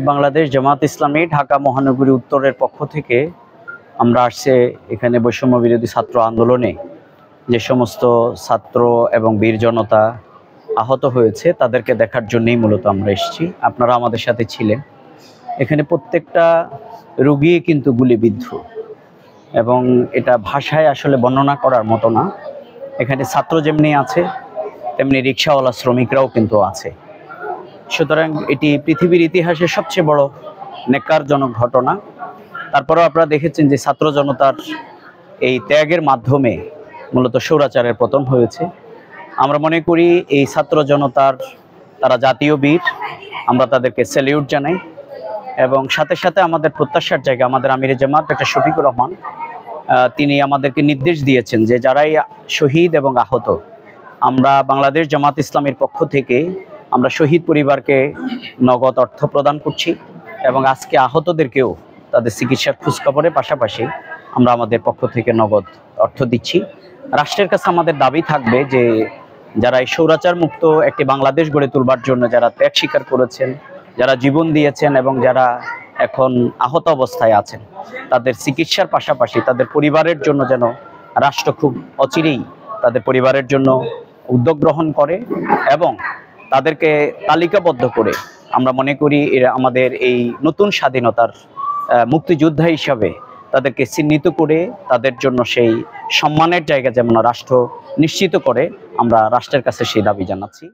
বাংলাদেশ জামাত ইসলামী ঢাকা মহানগরী উত্তরের পক্ষ থেকে আমরা আসছে এখানে বৈষম্য বিরোধী ছাত্র আন্দোলনে যে সমস্ত ছাত্র এবং বীর জনতা আহত হয়েছে তাদেরকে দেখার জন্যই মূলত আমরা এসেছি। আপনারা আমাদের সাথে ছিলেন। এখানে প্রত্যেকটা রোগী কিন্তু গুলিবিদ্ধ এবং এটা ভাষায় আসলে বর্ণনা করার মতো না। এখানে ছাত্র যেমনি আছে তেমনি রিকশাওয়ালা শ্রমিকরাও কিন্তু আছে। সুতরাং এটি পৃথিবীর ইতিহাসে সবচেয়ে বড় নেকারজনক ঘটনা। তারপরেও আপনারা দেখেছেন যে ছাত্র জনতার এই ত্যাগের মাধ্যমে মূলত স্বৈরাচারের পতন হয়েছে। আমরা মনে করি এই ছাত্র জনতার তারা জাতীয় বীর, আমরা তাদেরকে স্যালিউট জানাই এবং সাথে সাথে আমাদের প্রত্যাশার জায়গা আমাদের আমিরে জামাত ডক্টর শফিকুর রহমান তিনি আমাদেরকে নির্দেশ দিয়েছেন যে যারাই শহীদ এবং আহত, আমরা বাংলাদেশ জামাত ইসলামের পক্ষ থেকে আমরা শহীদ পরিবারকে নগদ অর্থ প্রদান করছি এবং আজকে আহতদেরকেও তাদের চিকিৎসার খোঁজখবরের পাশাপাশি আমরা আমাদের পক্ষ থেকে নগদ অর্থ দিচ্ছি। রাষ্ট্রের কাছে আমাদের দাবি থাকবে যে যারা এই স্বৈরাচার মুক্ত একটি বাংলাদেশ গড়ে তুলবার জন্য যারা ত্যাগ স্বীকার করেছেন, যারা জীবন দিয়েছেন এবং যারা এখন আহত অবস্থায় আছেন, তাদের চিকিৎসার পাশাপাশি তাদের পরিবারের জন্য যেন রাষ্ট্র খুব অচিরেই তাদের পরিবারের জন্য উদ্যোগ গ্রহণ করে এবং তাদেরকে তালিকাবদ্ধ করে আমরা মনে করি এরা আমাদের এই নতুন স্বাধীনতার মুক্তিযোদ্ধা হিসাবে তাদেরকে চিহ্নিত করে তাদের জন্য সেই সম্মানের জায়গা যেমন রাষ্ট্র নিশ্চিত করে, আমরা রাষ্ট্রের কাছে সেই দাবি জানাচ্ছি।